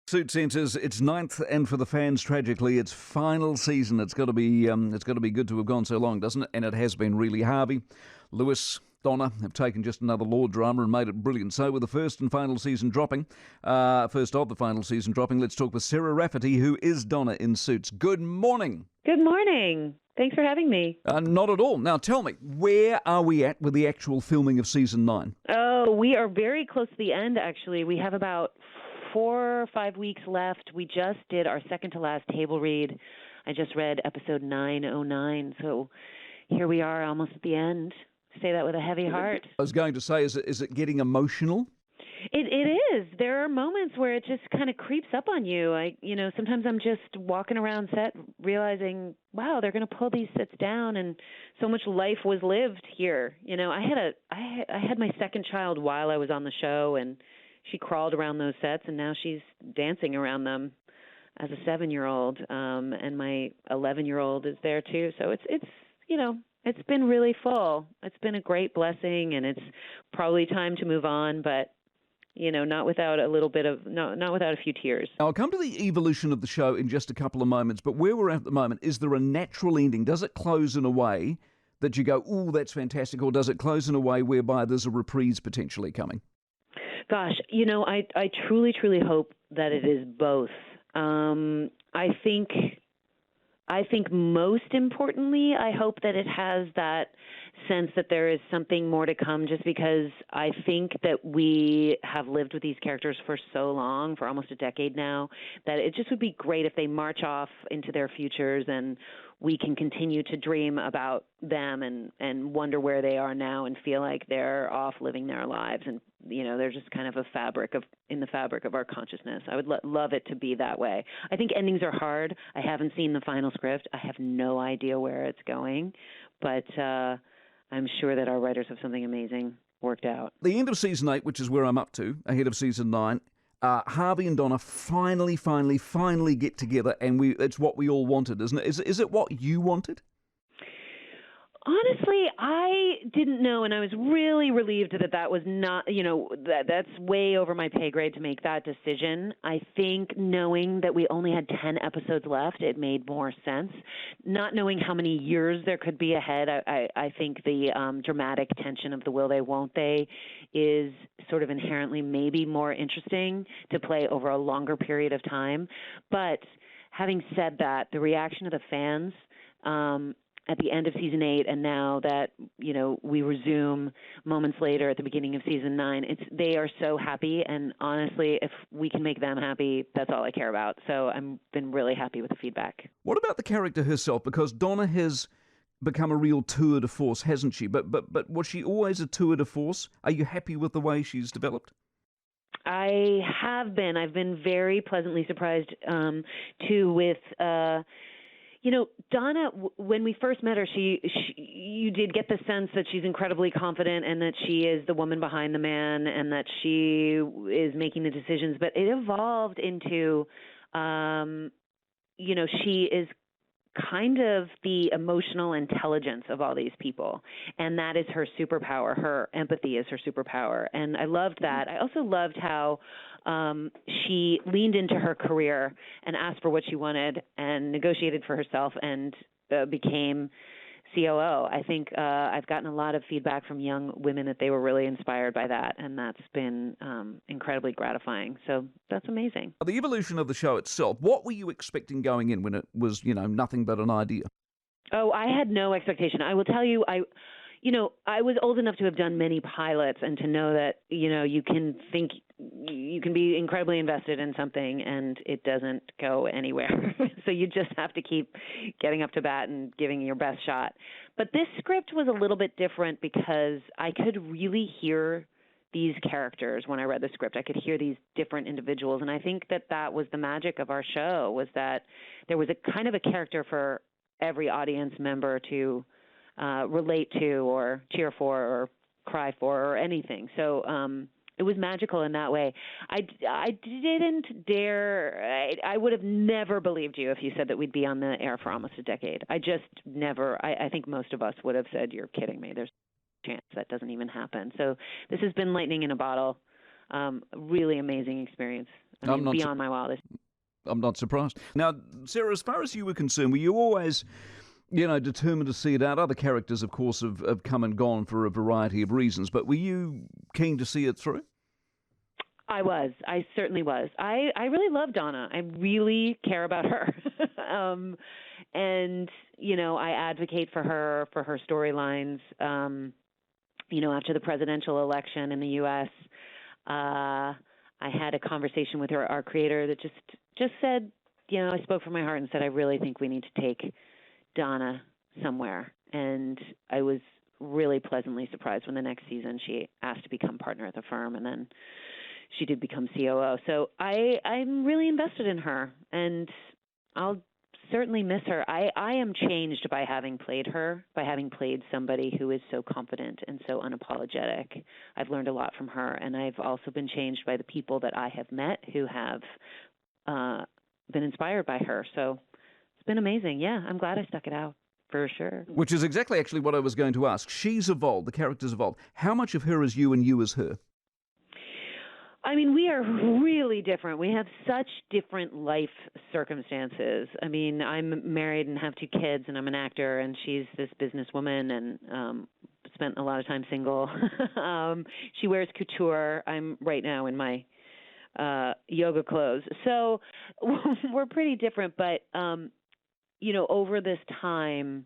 Suits enters its ninth, and for the fans, tragically, its final season. It's got to be good to have gone so long, doesn't it? And it has been really. Harvey, Lewis, Donna have taken just another law drama and made it brilliant. So with the first of the final season dropping, let's talk with Sarah Rafferty, who is Donna in Suits. Good morning. Good morning. Thanks for having me. Not at all. Now tell me, where are we at with the actual filming of season 9? Oh, we are very close to the end, actually. We have about 4 or 5 weeks left. We just did our second to last table read. I just read episode 909, so here we are almost at the end. Say that with a heavy heart. I was going to say, is it getting emotional? It is. There are moments where it just kind of creeps up on you. Sometimes I'm just walking around set realizing, wow, they're going to pull these sets down, and so much life was lived here. I had my second child while I was on the show, and she crawled around those sets, and now she's dancing around them as a 7-year-old, and my 11-year-old is there too. So it's been really full. It's been a great blessing, and it's probably time to move on, but not without a few tears. I'll come to the evolution of the show in just a couple of moments, but where we're at the moment, is there a natural ending? Does it close in a way that you go, ooh, that's fantastic, or does it close in a way whereby there's a reprise potentially coming? Gosh, I truly, truly hope that it is both. I think most importantly, I hope that it has that sense that there is something more to come, just because I think that we have lived with these characters for so long, for almost a decade now, that it just would be great if they march off into their futures and we can continue to dream about them and wonder where they are now and feel like they're off living their lives. And, they're just kind of in the fabric of our consciousness. I would love it to be that way. I think endings are hard. I haven't seen the final script. I have no idea where it's going, but I'm sure that our writers have something amazing worked out. The end of season 8, which is where I'm up to, ahead of season 9, Harvey and Donna finally get together, and it's what we all wanted, isn't it? Is it what you wanted? Honestly, I didn't know, and I was really relieved that was not, that's way over my pay grade to make that decision. I think knowing that we only had 10 episodes left, it made more sense. Not knowing how many years there could be ahead, I think the dramatic tension of the will they, won't they is sort of inherently maybe more interesting to play over a longer period of time. But having said that, the reaction of the fans at the end of season 8, and now that we resume moments later at the beginning of season 9, they are so happy. And honestly, if we can make them happy, that's all I care about. So I've been really happy with the feedback. What about the character herself? Because Donna has become a real tour de force, hasn't she? But was she always a tour de force? Are you happy with the way she's developed? I have been. I've been very pleasantly surprised too with. Donna, when we first met her, you did get the sense that she's incredibly confident and that she is the woman behind the man and that she is making the decisions. But it evolved into, she is kind of the emotional intelligence of all these people. And that is her superpower. Her empathy is her superpower. And I loved that. I also loved how she leaned into her career and asked for what she wanted and negotiated for herself and became COO. I think I've gotten a lot of feedback from young women that they were really inspired by that, and that's been incredibly gratifying. So that's amazing. The evolution of the show itself, what were you expecting going in when it was, nothing but an idea? Oh, I had no expectation. I will tell you, I was old enough to have done many pilots and to know that, you can be incredibly invested in something and it doesn't go anywhere. So you just have to keep getting up to bat and giving your best shot. But this script was a little bit different because I could really hear these characters when I read the script. I could hear these different individuals. And I think that was the magic of our show, was that there was a kind of a character for every audience member to relate to or cheer for or cry for or anything. So it was magical in that way. I didn't dare. I would have never believed you if you said that we'd be on the air for almost a decade. I just never. I think most of us would have said, "You're kidding me. There's a chance that doesn't even happen." So this has been lightning in a bottle. Really amazing experience. I mean, beyond my wildest. I'm not surprised. Now, Sarah, as far as you were concerned, were you always, determined to see it out? Other characters, of course, have come and gone for a variety of reasons, but were you keen to see it through? I was. I certainly was. I really love Donna. I really care about her. And, I advocate for her storylines. After the presidential election in the U.S., I had a conversation with our creator that just said, I spoke from my heart and said, I really think we need to take Donna somewhere. And I was really pleasantly surprised when the next season she asked to become partner at the firm, and then she did become COO. So I'm really invested in her, and I'll certainly miss her. I am changed by having played her, by having played somebody who is so confident and so unapologetic. I've learned a lot from her, and I've also been changed by the people that I have met who have been inspired by her. So it's been amazing. Yeah, I'm glad I stuck it out, for sure. Which is exactly actually what I was going to ask. She's evolved, the character's evolved. How much of her is you and you is her? I mean, we are really different. We have such different life circumstances. I mean, I'm married and have 2 kids, and I'm an actor, and she's this businesswoman and spent a lot of time single. She wears couture. I'm right now in my yoga clothes. So we're pretty different, but, over this time,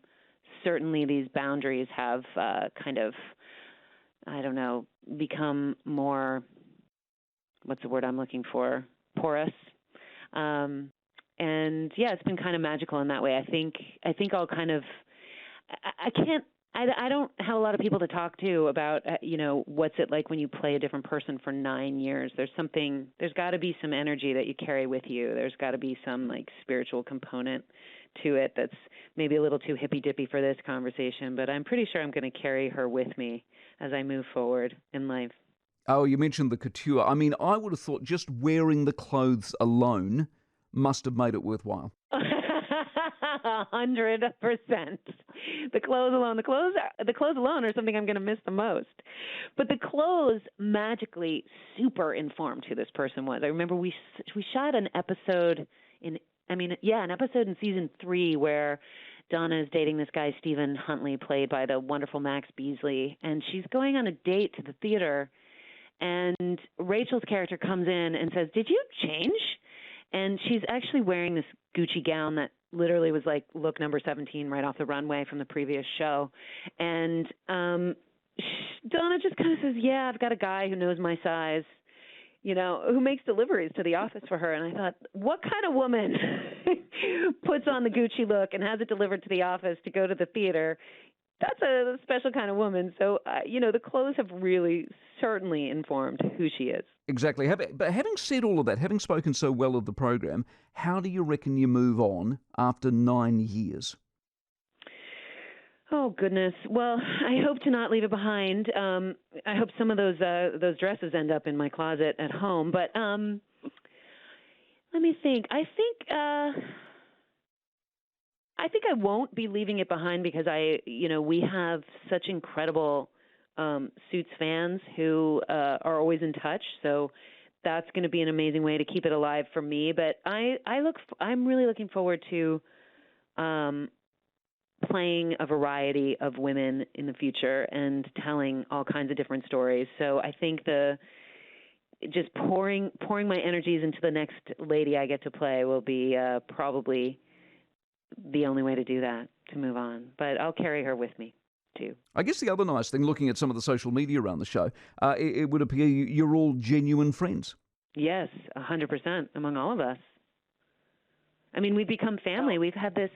certainly these boundaries have kind of, become more, what's the word I'm looking for? Porous. And yeah, it's been kind of magical in that way. I think I'll kind of, I don't have a lot of people to talk to about, what's it like when you play a different person for 9 years. There's got to be some energy that you carry with you. There's got to be some spiritual component to it that's maybe a little too hippy-dippy for this conversation, but I'm pretty sure I'm going to carry her with me as I move forward in life. Oh, you mentioned the couture. I mean, I would have thought just wearing the clothes alone must have made it worthwhile. 100%. The clothes alone are something I'm going to miss the most. But the clothes magically super informed who this person was. I remember we shot an episode in season 3 where Donna is dating this guy, Stephen Huntley, played by the wonderful Max Beasley, and she's going on a date to the theater. And Rachel's character comes in and says, "Did you change?" And she's actually wearing this Gucci gown that literally was look number 17 right off the runway from the previous show. And Donna just kind of says, "Yeah, I've got a guy who knows my size, who makes deliveries to the office for her." And I thought, what kind of woman puts on the Gucci look and has it delivered to the office to go to the theater? That's a special kind of woman. So, the clothes have really certainly informed who she is. Exactly. But having said all of that, having spoken so well of the program, how do you reckon you move on after 9 years? Oh, goodness. Well, I hope to not leave it behind. I hope some of those dresses end up in my closet at home. But let me think. I think I won't be leaving it behind because we have such incredible Suits fans who are always in touch. So that's going to be an amazing way to keep it alive for me. But I'm really looking forward to playing a variety of women in the future and telling all kinds of different stories. So I think just pouring my energies into the next lady I get to play will be probably the only way to do that, to move on. But I'll carry her with me, too. I guess the other nice thing, looking at some of the social media around the show, it would appear you're all genuine friends. Yes, 100% among all of us. I mean, we've become family. We've had this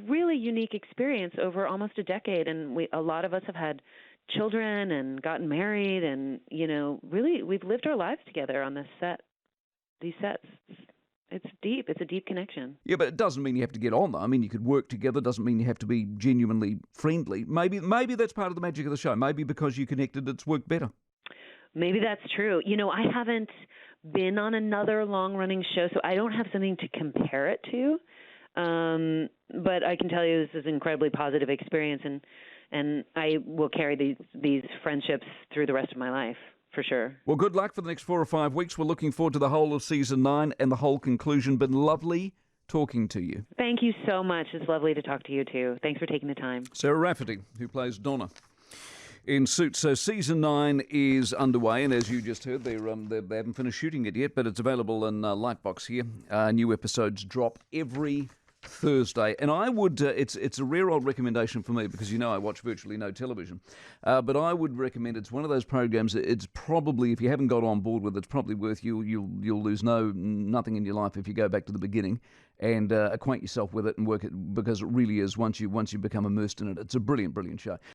really unique experience over almost a decade, and a lot of us have had children and gotten married, and, really we've lived our lives together on these sets. It's deep. It's a deep connection. Yeah, but it doesn't mean you have to get on, though. I mean, you could work together. Doesn't mean you have to be genuinely friendly. Maybe that's part of the magic of the show. Maybe because you connected, it's worked better. Maybe that's true. I haven't been on another long-running show, so I don't have something to compare it to. But I can tell you this is an incredibly positive experience, and I will carry these friendships through the rest of my life, for sure. Well, good luck for the next 4 or 5 weeks. We're looking forward to the whole of season 9 and the whole conclusion. Been lovely talking to you. Thank you so much. It's lovely to talk to you too. Thanks for taking the time. Sarah Rafferty, who plays Donna in Suits. So season 9 is underway, and as you just heard, they haven't finished shooting it yet, but it's available in Lightbox here. New episodes drop every Thursday, and I would it's a rare old recommendation for me because I watch virtually no television, but I would recommend it's one of those programs that it's probably, if you haven't got on board with it, it's probably worth you'll lose nothing in your life if you go back to the beginning and acquaint yourself with it and work it, because it really is, once you become immersed in it, it's a brilliant show.